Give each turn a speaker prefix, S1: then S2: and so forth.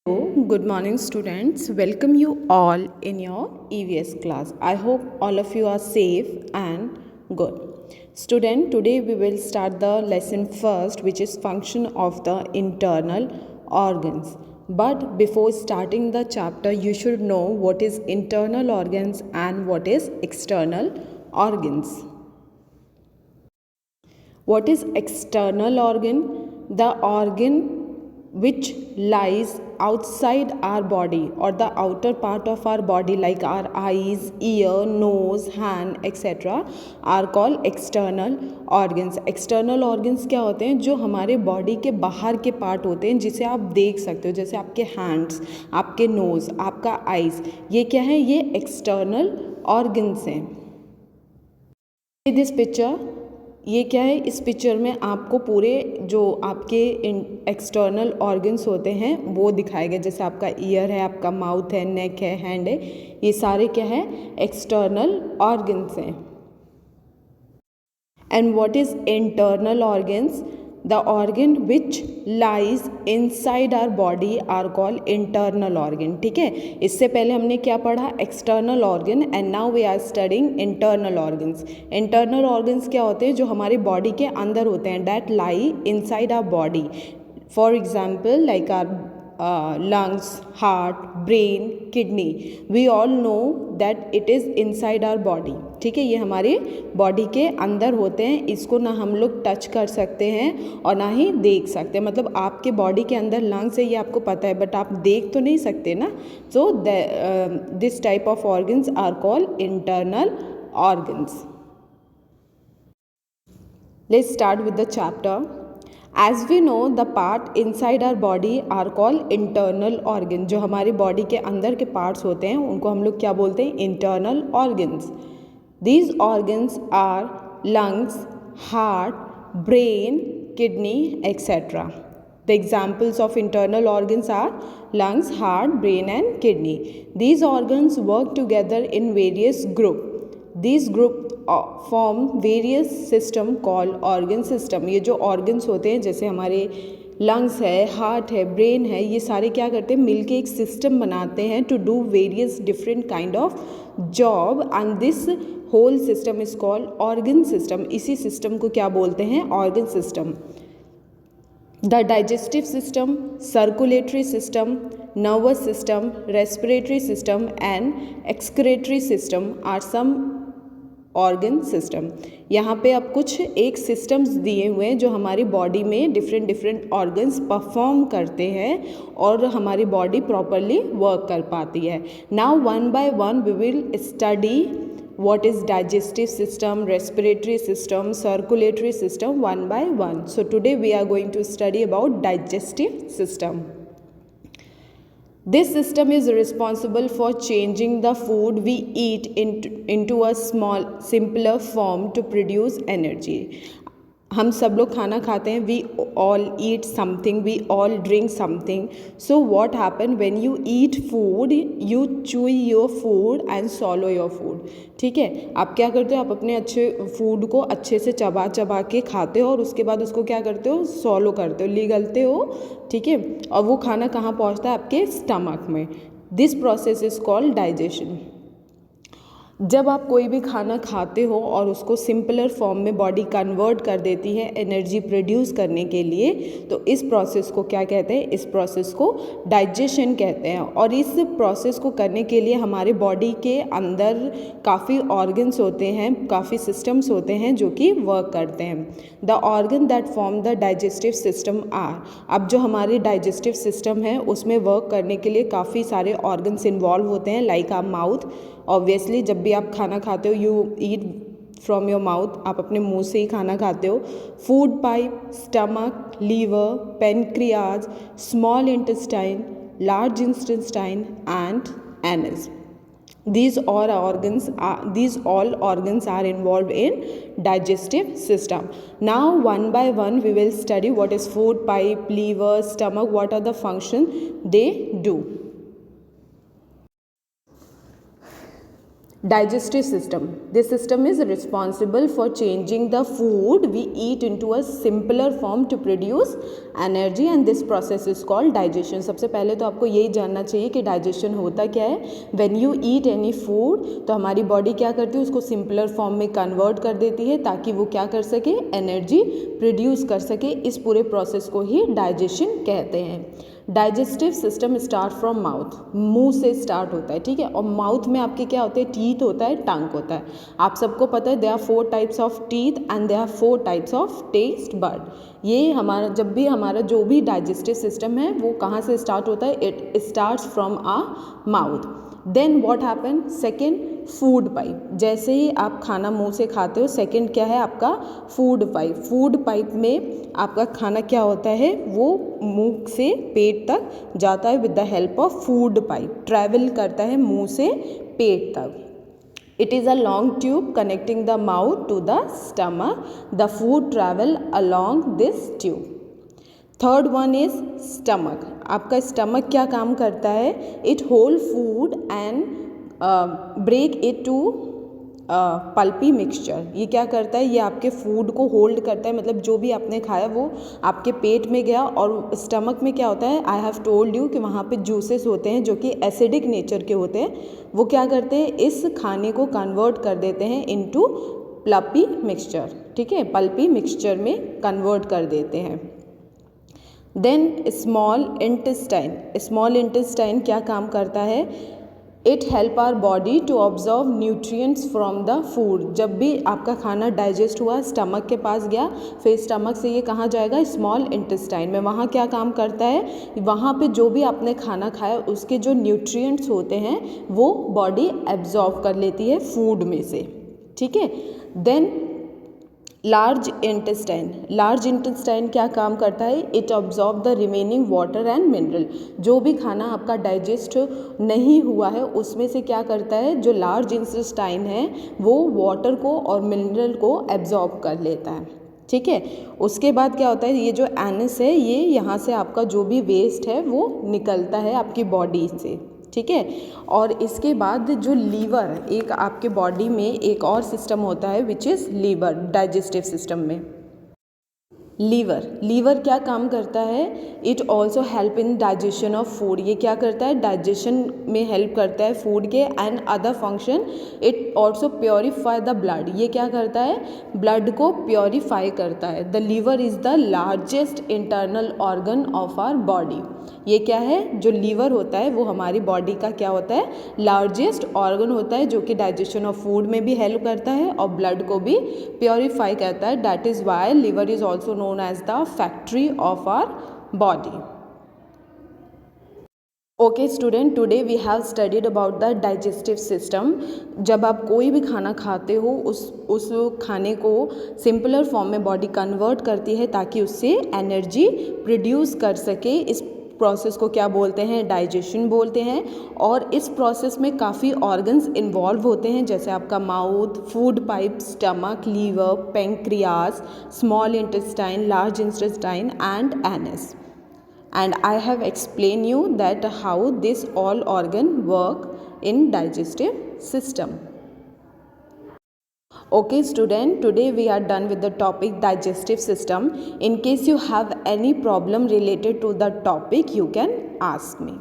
S1: Hello, good morning students. Welcome you all in your EVS class. I hope all of you are safe and good. Student, today we will start the lesson first, which is function of the internal organs. But before starting the chapter, you should know what is internal organs and what is external organs. What is external organ? The organ which lies outside our body or the outer part of our body, like our eyes, ear, nose, hand, etc. are called external organs. External organs क्या होते हैं? जो हमारे body के बाहर के part होते हैं जिसे आप देख सकते हो, जैसे आपके हैंड्स, आपके नोज, आपका आइज, ये क्या है? ये एक्सटर्नल ऑर्गन्स हैं. दिस पिक्चर, ये क्या है? इस पिक्चर में आपको पूरे जो आपके एक्सटर्नल ऑर्गन्स होते हैं वो दिखाए गए. जैसे आपका ईयर है, आपका माउथ है, नेक है, हैंड है, ये सारे क्या है? एक्सटर्नल ऑर्गन्स हैं. And what is internal organs? The organ which lies inside our body are called internal organ. ठीक है, इससे पहले हमने क्या पढ़ा? External organ. And now we are studying internal organs. Internal organs क्या होते हैं? जो हमारी बॉडी के अंदर होते हैं, that lie inside our body. For example like are lungs, heart, brain, kidney. We all know that it is inside our body. ठीक है, ये हमारे बॉडी के अंदर होते हैं. इसको ना हम लोग टच कर सकते हैं और ना ही देख सकते हैं. मतलब आपके बॉडी के अंदर लंग्स है, ये आपको पता है, बट आप देख तो नहीं सकते ना. So this type of organs are called internal organs. Let's start with the chapter. As we know, the part inside our body are called internal organ. जो हमारी बॉडी के अंदर के पार्ट्स होते हैं उनको हम लोग क्या बोलते हैं? Internal organs. These organs are lungs, heart, brain, kidney, etc. The examples of internal organs are lungs, heart, brain and kidney. These organs work together in various groups. These group form various system called organ system. ये जो organs होते हैं, जैसे हमारे lungs है, heart है, brain है, ये सारे क्या करते हैं? मिलके एक system बनाते हैं to do various different kind of job, and this whole system is called organ system. इसी system को क्या बोलते हैं? organ system. The digestive system, circulatory system, nervous system, respiratory system and excretory system are some organ system. यहाँ पे अब कुछ एक सिस्टम्स दिए हुए हैं जो हमारी बॉडी में डिफरेंट ऑर्गन्स परफॉर्म करते हैं और हमारी बॉडी प्रॉपरली वर्क कर पाती है. Now one by one we will study what is digestive system, respiratory system, circulatory system one by one. So today we are going to study about digestive system. This system is responsible for changing the food we eat into a small, simpler form to produce energy. हम सब लोग खाना खाते हैं. We all eat something, we all drink something. So what happen when you eat food? You chew your food and swallow your food. ठीक है, आप क्या करते हो? आप अपने अच्छे फूड को अच्छे से चबा चबा के खाते हो और उसके बाद उसको क्या करते हो? सॉलो करते हो, निगलते हो. ठीक है, और वो खाना कहाँ पहुँचता है? आपके स्टमक में. This process is called digestion. जब आप कोई भी खाना खाते हो और उसको सिंपलर फॉर्म में बॉडी कन्वर्ट कर देती है एनर्जी प्रोड्यूस करने के लिए, तो इस प्रोसेस को क्या कहते हैं? इस प्रोसेस को डाइजेशन कहते हैं. और इस प्रोसेस को करने के लिए हमारे बॉडी के अंदर काफ़ी ऑर्गन्स होते हैं, काफ़ी सिस्टम्स होते हैं जो कि वर्क करते हैं. The organ that form the digestive system are. अब जो हमारी डाइजेस्टिव सिस्टम है उसमें वर्क करने के लिए काफ़ी सारे ऑर्गन्स इन्वॉल्व होते हैं. Like our mouth. ऑब्वियसली जब भी आप खाना खाते हो, you eat from your mouth, आप अपने मुंह से ही खाना खाते हो. Food pipe, stomach, liver, pancreas, small intestine, large intestine and anus. These all organs are involved in digestive system. Now one by one we will study what is food pipe, liver, stomach, what are the function they do. Digestive system. This system is responsible for changing the food we eat into a simpler form to produce energy and this process is called digestion. सबसे पहले तो आपको यही जानना चाहिए कि digestion होता क्या है. When you eat any food तो हमारी बॉडी क्या करती है, उसको सिंपलर फॉर्म में कन्वर्ट कर देती है ताकि वो क्या कर सके, एनर्जी प्रोड्यूस कर सके. इस पूरे प्रोसेस को ही डाइजेशन कहते हैं. Digestive system start from mouth, मुंह से स्टार्ट होता है, ठीक है. और माउथ में आपके क्या होते हैं, टीथ होता है, टंग होता है. आप सबको पता है there are 4 types of teeth and there are 4 types of taste bud. ये हमारा जब भी हमारा जो भी डाइजेस्टिव सिस्टम है वो कहाँ से स्टार्ट होता है, it starts from a mouth. Then what happen, second food pipe. जैसे ही आप खाना मुंह से खाते हो, सेकंड क्या है आपका फूड पाइप. फूड पाइप में आपका खाना क्या होता है, वो मुंह से पेट तक जाता है with the help of food pipe, travel करता है मुंह से पेट तक. It is a long tube connecting the mouth to the stomach. The food travel along this tube. Third one is stomach. आपका stomach क्या काम करता है, it hold food and break it to pulpy mixture. ये क्या करता है, ये आपके फूड को होल्ड करता है, मतलब जो भी आपने खाया वो आपके पेट में गया. और स्टमक में क्या होता है, आई हैव टोल्ड यू कि वहाँ पे जूसेस होते हैं जो कि एसिडिक नेचर के होते हैं. वो क्या करते हैं, इस खाने को कन्वर्ट कर देते हैं इनटू पल्पी मिक्सचर, ठीक है, पल्पी मिक्सचर में कन्वर्ट कर देते हैं. Then small intestine. Small intestine क्या काम करता है, it help our body to observe nutrients from the food. जब भी आपका खाना डाइजेस्ट हुआ, स्टमक के पास गया, फिर स्टमक से ये कहाँ जाएगा, स्मॉल इंटेस्टाइन में. वहाँ क्या काम करता है, वहाँ पे जो भी आपने खाना खाया उसके जो न्यूट्रिएंट्स होते हैं वो बॉडी एब्जॉर्व कर लेती है फूड में से, ठीक है. Then large intestine. Large intestine क्या काम करता है, it observe the remaining water and mineral. जो भी खाना आपका डाइजेस्ट नहीं हुआ है उसमें से क्या करता है, जो लार्ज इंटेस्टाइन है वो वाटर को और मिनरल को एब्जॉर्ब कर लेता है, ठीक है. उसके बाद क्या होता है, ये जो एनस है ये यहाँ से आपका जो भी वेस्ट है वो निकलता है आपकी बॉडी से, ठीक है. और इसके बाद जो लीवर, एक आपके बॉडी में एक और सिस्टम होता है which is liver. Digestive system में लीवर क्या काम करता है, it also help in digestion of food. ये क्या करता है, डाइजेशन में हेल्प करता है फूड के. And other function, it also purify the blood. ये क्या करता है, ब्लड को प्योरीफाई करता है. The liver is the largest internal organ of our body. ये क्या है, जो लीवर होता है वो हमारी बॉडी का क्या होता है, लार्जेस्ट ऑर्गन होता है, जो कि डाइजेशन ऑफ फूड में भी हेल्प करता है और ब्लड को भी प्योरीफाई करता है. That is why liver is also known as the factory of our body. Okay student, today we have studied about the digestive system. जब आप कोई भी खाना खाते हो उस खाने को सिंपलर फॉर्म में बॉडी कन्वर्ट करती है ताकि उससे एनर्जी प्रोड्यूस कर सके. इस प्रोसेस को क्या बोलते हैं, डाइजेशन बोलते हैं. और इस प्रोसेस में काफ़ी ऑर्गन्स इन्वॉल्व होते हैं, जैसे आपका mouth, food pipe, stomach, liver, pancreas, small intestine, large intestine and anus. And I have explained you that how this all organ work in digestive system. Okay student, today we are done with the topic digestive system. In case you have any problem related to the topic, you can ask me.